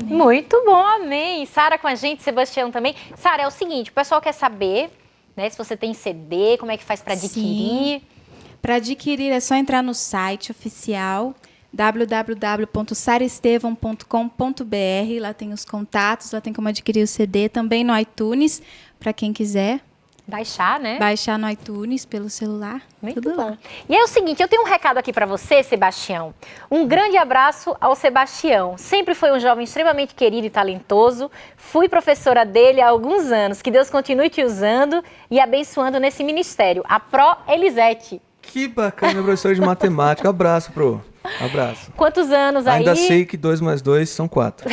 Muito bom, amém. Sara com a gente, Sebastião também. Sara, é o seguinte, o pessoal quer saber, né, se você tem CD, como é que faz para adquirir? Para adquirir é só entrar no site oficial www.saraestevam.com.br. Lá tem os contatos, lá tem como adquirir o CD, também no iTunes, para quem quiser. Baixar, né? Baixar no iTunes pelo celular. Muito tudo bom. lá. E é o seguinte, eu tenho um recado aqui para você, Sebastião. Um grande abraço ao Sebastião. Sempre foi um jovem extremamente querido e talentoso. Fui professora dele há alguns anos. Que Deus continue te usando e abençoando nesse ministério. A Pro Elisete. Que bacana, professor de matemática. Abraço, pro. Abraço. Quantos anos aí? Ainda sei que 2 mais 2 são 4.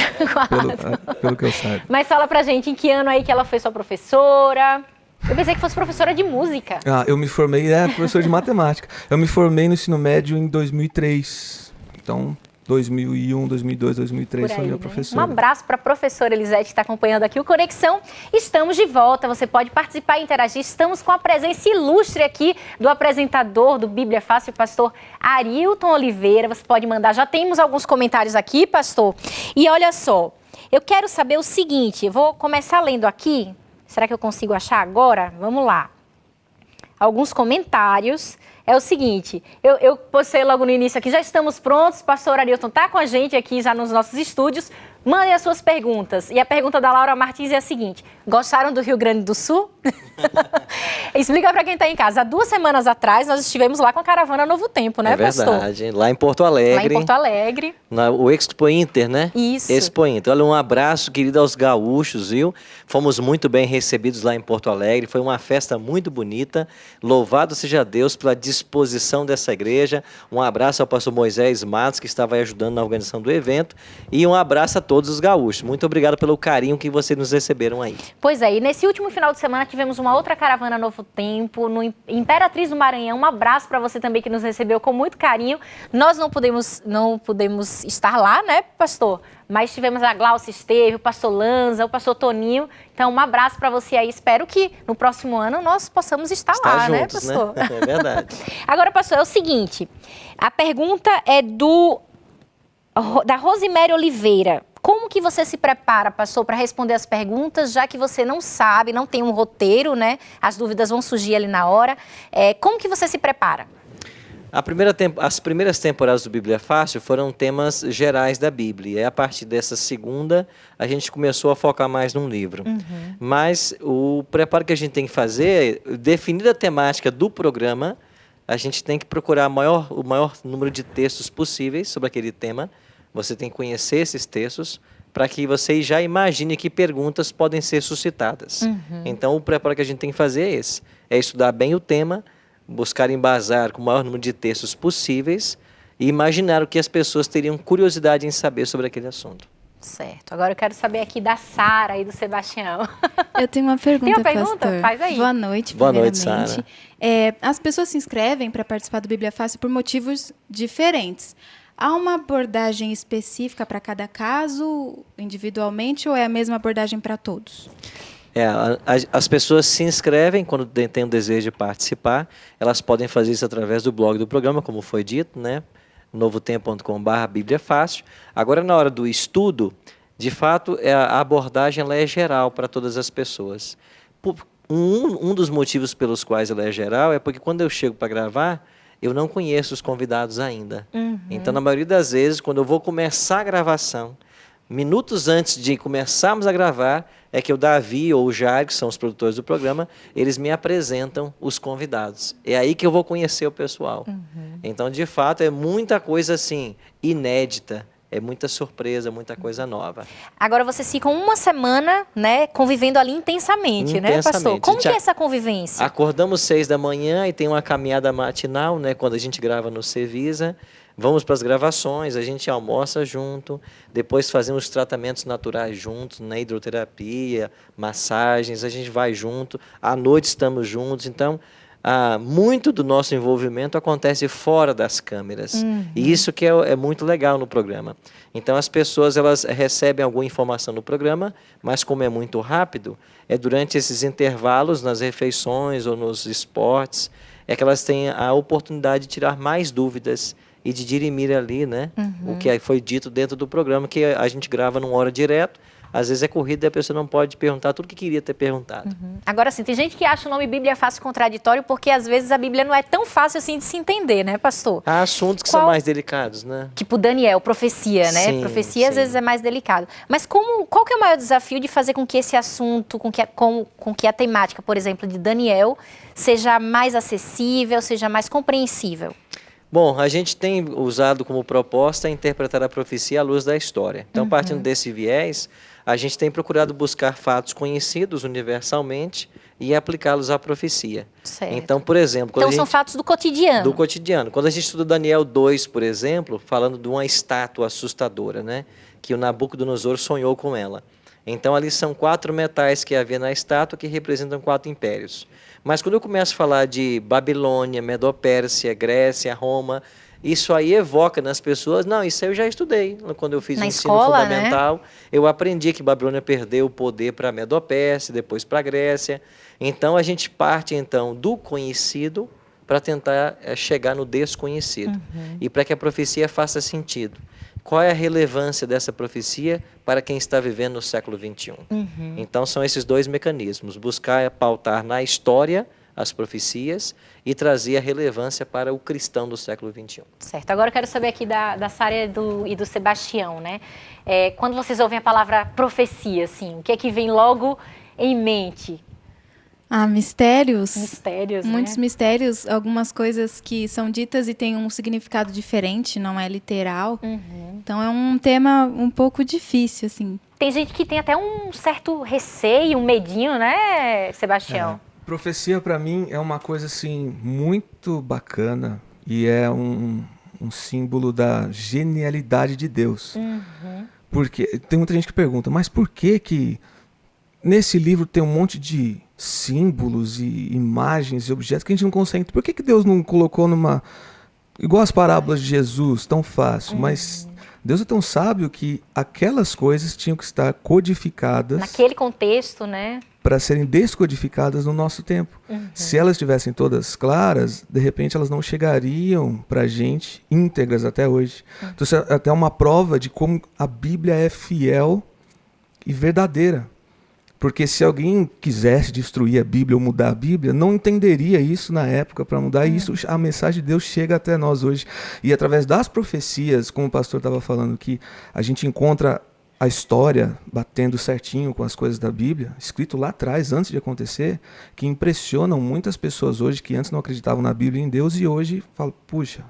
Pelo que eu saiba. Mas fala pra gente, em que ano aí que ela foi sua professora? Eu pensei que fosse professora de música. Eu me formei, professor de matemática. Eu me formei no ensino médio em 2003. Então, 2001, 2002, 2003 foi meu professor. Um abraço para a professora Elisete que está acompanhando aqui o Conexão. Estamos de volta, você pode participar e interagir. Estamos com a presença ilustre aqui do apresentador do Bíblia Fácil, o pastor Arilton Oliveira. Você pode mandar, já temos alguns comentários aqui, pastor. E olha só, eu quero saber o seguinte, eu vou começar lendo aqui. Será que eu consigo achar agora? Vamos lá. Alguns comentários. É o seguinte, eu postei logo no início aqui, já estamos prontos, pastor Arilton está com a gente aqui já nos nossos estúdios. Mandem as suas perguntas. E a pergunta da Laura Martins é a seguinte, gostaram do Rio Grande do Sul? Explica para quem está em casa. Há 2 semanas atrás, nós estivemos lá com a caravana Novo Tempo, né, pastor? É verdade, lá em Porto Alegre. Lá em Porto Alegre. O Expo Inter, né? Isso. Expo Inter. Olha, um abraço, querido, aos gaúchos, viu? Fomos muito bem recebidos lá em Porto Alegre. Foi uma festa muito bonita. Louvado seja Deus pela disposição dessa igreja. Um abraço ao pastor Moisés Matos, que estava aí ajudando na organização do evento. E um abraço a todos os gaúchos. Muito obrigado pelo carinho que vocês nos receberam aí. Pois é, e nesse último final de semana tivemos uma outra caravana Novo Tempo, no Imperatriz do Maranhão. Um abraço para você também que nos recebeu com muito carinho. Nós não pudemos estar lá, né, pastor? Mas tivemos a Glaucia esteve, o pastor Lanza, o pastor Toninho. Então, um abraço para você aí. Espero que no próximo ano nós possamos estar lá, juntos, né, pastor? Né? É verdade. Agora, pastor, é o seguinte. A pergunta é da Rosemary Oliveira. Como que você se prepara, pastor, para responder as perguntas, já que você não sabe, não tem um roteiro, né? As dúvidas vão surgir ali na hora. Como que você se prepara? As primeiras temporadas do Bíblia Fácil foram temas gerais da Bíblia. E a partir dessa segunda, a gente começou a focar mais num livro. Uhum. Mas o preparo que a gente tem que fazer é definir a temática do programa. A gente tem que procurar o maior número de textos possíveis sobre aquele tema. Você tem que conhecer esses textos para que você já imagine que perguntas podem ser suscitadas. Uhum. Então, o preparo que a gente tem que fazer é esse. É estudar bem o tema, buscar embasar com o maior número de textos possíveis e imaginar o que as pessoas teriam curiosidade em saber sobre aquele assunto. Certo. Agora eu quero saber aqui da Sara e do Sebastião. Eu tenho uma pergunta, Tem uma pergunta? pastor. Faz aí. Boa noite, Boa noite, primeiramente. Sara. As pessoas se inscrevem para participar do Bíblia Fácil por motivos diferentes. Há uma abordagem específica para cada caso, individualmente, ou é a mesma abordagem para todos? As pessoas se inscrevem quando têm o desejo de participar. Elas podem fazer isso através do blog do programa, como foi dito, né? novotempo.com/Bíblia Fácil. Agora, na hora do estudo, de fato, a abordagem ela é geral para todas as pessoas. Um dos motivos pelos quais ela é geral é porque quando eu chego para gravar, eu não conheço os convidados ainda. Uhum. Então, na maioria das vezes, quando eu vou começar a gravação, minutos antes de começarmos a gravar, é que o Davi ou o Jair, que são os produtores do programa, eles me apresentam os convidados. É aí que eu vou conhecer o pessoal. Uhum. Então, de fato, é muita coisa assim, inédita. É muita surpresa, muita coisa nova. Agora vocês ficam uma semana, né, convivendo ali intensamente, né, pastor? Como que é essa convivência? Acordamos 6 da manhã e tem uma caminhada matinal, né, quando a gente grava no Cevisa. Vamos para as gravações, a gente almoça junto, depois fazemos tratamentos naturais juntos, né, hidroterapia, massagens, a gente vai junto, à noite estamos juntos, então muito do nosso envolvimento acontece fora das câmeras. Uhum. E isso que é muito legal no programa. Então as pessoas elas recebem alguma informação no programa, mas como é muito rápido, é durante esses intervalos, nas refeições ou nos esportes, é que elas têm a oportunidade de tirar mais dúvidas e de dirimir ali, né, o que foi dito dentro do programa, que a gente grava numa hora direto. Às vezes é corrida e a pessoa não pode perguntar tudo que queria ter perguntado. Agora sim, tem gente que acha o nome Bíblia Fácil contraditório porque às vezes a Bíblia não é tão fácil assim de se entender, né, pastor? Há assuntos que são mais delicados, né? Tipo Daniel, profecia, né? Sim, Profecia às sim. vezes é mais delicado. Mas qual que é o maior desafio de fazer com que esse assunto, com que a temática, por exemplo, de Daniel, seja mais acessível, seja mais compreensível? Bom, a gente tem usado como proposta interpretar a profecia à luz da história. Então, partindo desse viés, a gente tem procurado buscar fatos conhecidos universalmente e aplicá-los à profecia. Certo. Então, por exemplo... Então são fatos do cotidiano. Do cotidiano. Quando a gente estuda Daniel 2, por exemplo, falando de uma estátua assustadora, né, que o Nabucodonosor sonhou com ela. Então, ali são 4 metais que havia na estátua que representam 4 impérios. Mas quando eu começo a falar de Babilônia, Medopérsia, Grécia, Roma, isso aí evoca nas pessoas, não, isso aí eu já estudei. Quando eu fiz o ensino fundamental, eu aprendi que Babilônia perdeu o poder para a Medopérsia, depois para a Grécia. Então, a gente parte então do conhecido para tentar chegar no desconhecido. E para que a profecia faça sentido. Qual é a relevância dessa profecia para quem está vivendo no século XXI? Então, são esses 2 mecanismos. Buscar pautar na história as profecias e trazer a relevância para o cristão do século XXI. Certo. Agora eu quero saber aqui da Sária e do Sebastião, né? Quando vocês ouvem a palavra profecia, assim, o que é que vem logo em mente? Mistérios. Mistérios, Muitos né? mistérios, algumas coisas que são ditas e têm um significado diferente, não é literal. Então é um tema um pouco difícil, assim. Tem gente que tem até um certo receio, um medinho, né, Sebastião? Profecia, para mim, é uma coisa assim muito bacana e é um símbolo da genialidade de Deus. Porque tem muita gente que pergunta, mas por que nesse livro tem um monte de símbolos e imagens e objetos que a gente não consegue... Por que Deus não colocou numa... Igual as parábolas de Jesus, tão fácil, mas... Deus é tão sábio que aquelas coisas tinham que estar codificadas... Naquele contexto, né? Para serem descodificadas no nosso tempo. Se elas estivessem todas claras, de repente elas não chegariam para a gente íntegras até hoje. Então, isso é até uma prova de como a Bíblia é fiel e verdadeira. Porque se alguém quisesse destruir a Bíblia ou mudar a Bíblia, não entenderia isso na época para mudar isso. A mensagem de Deus chega até nós hoje. E através das profecias, como o pastor estava falando, que a gente encontra a história batendo certinho com as coisas da Bíblia, escrito lá atrás, antes de acontecer, que impressionam muitas pessoas hoje que antes não acreditavam na Bíblia e em Deus e hoje falam, puxa,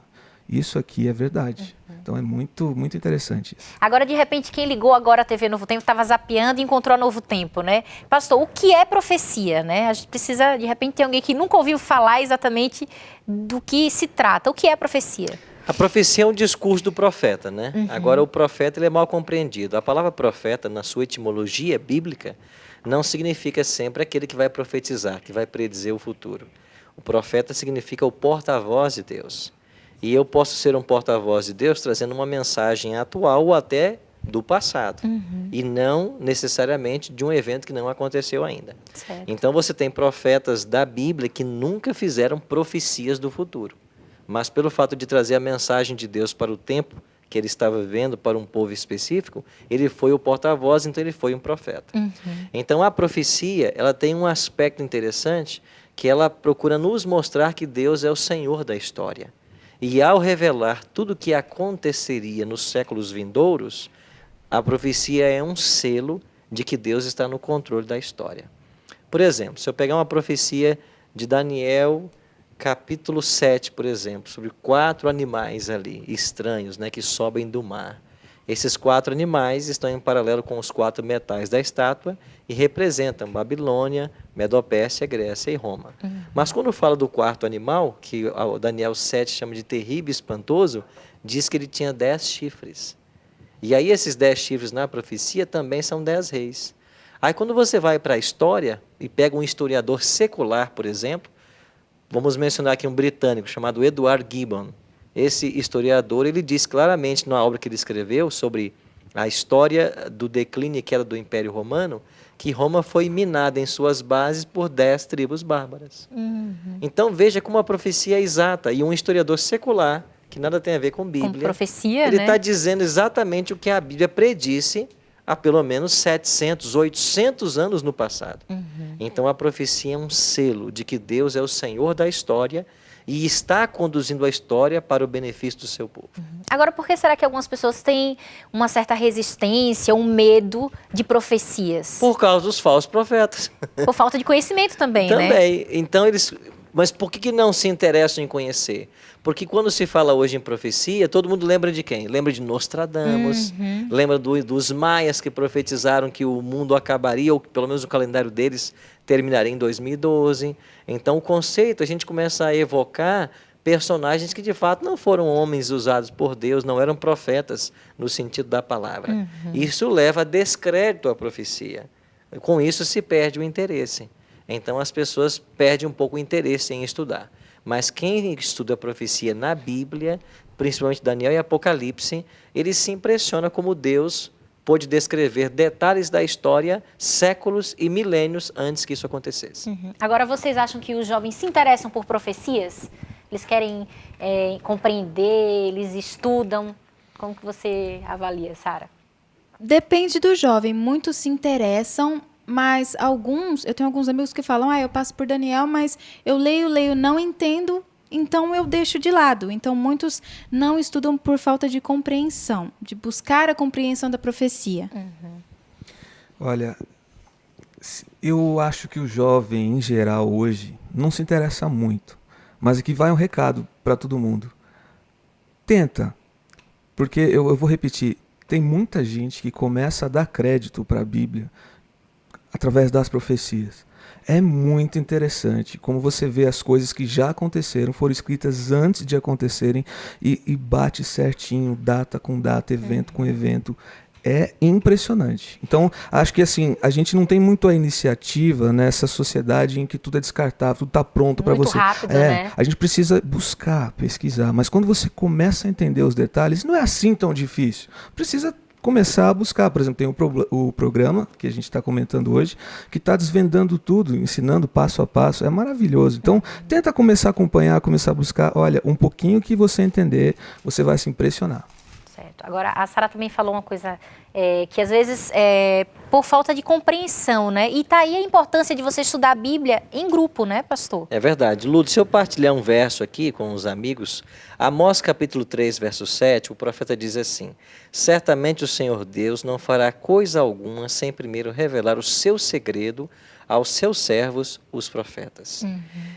isso aqui é verdade. Então é muito, muito interessante isso. Agora, de repente, quem ligou agora a TV Novo Tempo estava zapeando e encontrou a Novo Tempo, né? Pastor, o que é profecia, né? A gente precisa, de repente, ter alguém que nunca ouviu falar exatamente do que se trata. O que é profecia? A profecia é um discurso do profeta, né? Agora, o profeta ele é mal compreendido. A palavra profeta, na sua etimologia bíblica, não significa sempre aquele que vai profetizar, que vai predizer o futuro. O profeta significa o porta-voz de Deus. E eu posso ser um porta-voz de Deus trazendo uma mensagem atual ou até do passado. E não necessariamente de um evento que não aconteceu ainda. Certo. Então você tem profetas da Bíblia que nunca fizeram profecias do futuro. Mas pelo fato de trazer a mensagem de Deus para o tempo que ele estava vivendo, para um povo específico, ele foi o porta-voz, então ele foi um profeta. Então a profecia, ela tem um aspecto interessante que ela procura nos mostrar que Deus é o Senhor da história. E ao revelar tudo o que aconteceria nos séculos vindouros, a profecia é um selo de que Deus está no controle da história. Por exemplo, se eu pegar uma profecia de Daniel, capítulo 7, por exemplo, sobre 4 animais ali, estranhos, né, que sobem do mar. Esses 4 animais estão em paralelo com os 4 metais da estátua e representam Babilônia, Medopérsia, Grécia e Roma. Mas quando fala do 4º animal, que o Daniel 7 chama de terrível e espantoso, diz que ele tinha 10 chifres. E aí esses 10 chifres na profecia também são 10 reis. Aí quando você vai para a história e pega um historiador secular, por exemplo, vamos mencionar aqui um britânico chamado Edward Gibbon. Esse historiador, ele diz claramente na obra que ele escreveu sobre a história do declínio que era do Império Romano, que Roma foi minada em suas bases por 10 tribos bárbaras. Então veja como a profecia é exata. E um historiador secular que nada tem a ver com Bíblia. Com profecia, Ele né? está dizendo exatamente o que a Bíblia predisse há pelo menos 700, 800 anos no passado. Então a profecia é um selo de que Deus é o Senhor da história e está conduzindo a história para o benefício do seu povo. Agora, por que será que algumas pessoas têm uma certa resistência, um medo de profecias? Por causa dos falsos profetas. Por falta de conhecimento também, né? Também. Então eles... Mas por que não se interessam em conhecer? Porque quando se fala hoje em profecia, todo mundo lembra de quem? Lembra de Nostradamus, lembra dos maias que profetizaram que o mundo acabaria, ou pelo menos o calendário deles terminaria em 2012. Então o conceito, a gente começa a evocar personagens que de fato não foram homens usados por Deus, não eram profetas no sentido da palavra. Isso leva a descrédito à profecia. Com isso se perde o interesse. Então as pessoas perdem um pouco o interesse em estudar. Mas quem estuda a profecia na Bíblia, principalmente Daniel e Apocalipse, ele se impressiona como Deus pôde descrever detalhes da história séculos e milênios antes que isso acontecesse. Agora, vocês acham que os jovens se interessam por profecias? Eles querem compreender, eles estudam? Como que você avalia, Sara? Depende do jovem. Muitos se interessam, mas eu tenho alguns amigos que falam, eu passo por Daniel, mas eu leio, não entendo, então eu deixo de lado. Então, muitos não estudam por falta de compreensão, de buscar a compreensão da profecia. Olha, eu acho que o jovem, em geral, hoje, não se interessa muito. Mas aqui vai um recado para todo mundo. Tenta, porque eu vou repetir, tem muita gente que começa a dar crédito para a Bíblia através das profecias. É muito interessante como você vê as coisas que já aconteceram, foram escritas antes de acontecerem e bate certinho, data com data, evento com evento. É impressionante. Então, acho que assim, a gente não tem muito a iniciativa nessa sociedade em que tudo é descartável, tudo está pronto para você. Muito rápido, né? A gente precisa buscar, pesquisar, mas quando você começa a entender os detalhes, não é assim tão difícil. Precisa começar a buscar. Por exemplo, tem o programa que a gente está comentando hoje, que está desvendando tudo, ensinando passo a passo. É maravilhoso. Então, tenta começar a acompanhar, começar a buscar. Olha, um pouquinho que você entender, você vai se impressionar. Certo. Agora, a Sara também falou uma coisa que às vezes por falta de compreensão, né? E tá aí a importância de você estudar a Bíblia em grupo, né, pastor? É verdade. Ludo, se eu partilhar um verso aqui com os amigos, Amós capítulo 3, verso 7, o profeta diz assim: certamente o Senhor Deus não fará coisa alguma sem primeiro revelar o seu segredo aos seus servos, os profetas.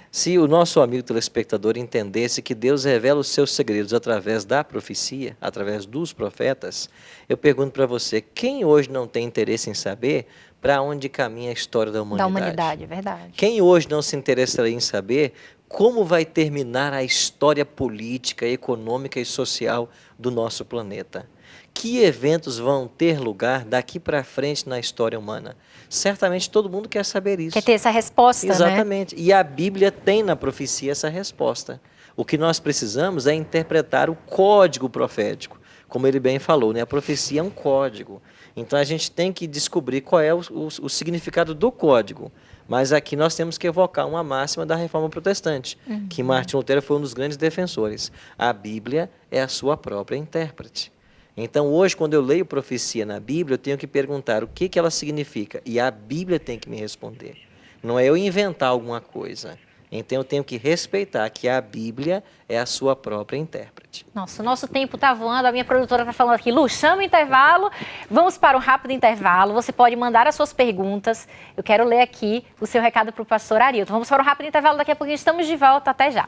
Se o nosso amigo telespectador entendesse que Deus revela os seus segredos através da profecia, através dos profetas, eu pergunto para você, quem hoje não tem interesse em saber para onde caminha a história da humanidade? Da humanidade, é verdade. Quem hoje não se interessaria em saber como vai terminar a história política, econômica e social do nosso planeta? Que eventos vão ter lugar daqui para frente na história humana? Certamente todo mundo quer saber isso. Quer ter essa resposta, Exatamente. E a Bíblia tem na profecia essa resposta. O que nós precisamos é interpretar o código profético. Como ele bem falou, né? A profecia é um código. Então a gente tem que descobrir qual é o significado do código. Mas aqui nós temos que evocar uma máxima da Reforma Protestante, que Martim Lutero foi um dos grandes defensores. A Bíblia é a sua própria intérprete. Então, hoje, quando eu leio profecia na Bíblia, eu tenho que perguntar o que ela significa. E a Bíblia tem que me responder. Não é eu inventar alguma coisa. Então, eu tenho que respeitar que a Bíblia é a sua própria intérprete. Nossa, o nosso tempo está voando, a minha produtora está falando aqui, Lu, chama o intervalo, vamos para um rápido intervalo, você pode mandar as suas perguntas, eu quero ler aqui o seu recado para o pastor Arilton. Vamos para um rápido intervalo, daqui a pouquinho estamos de volta, até já.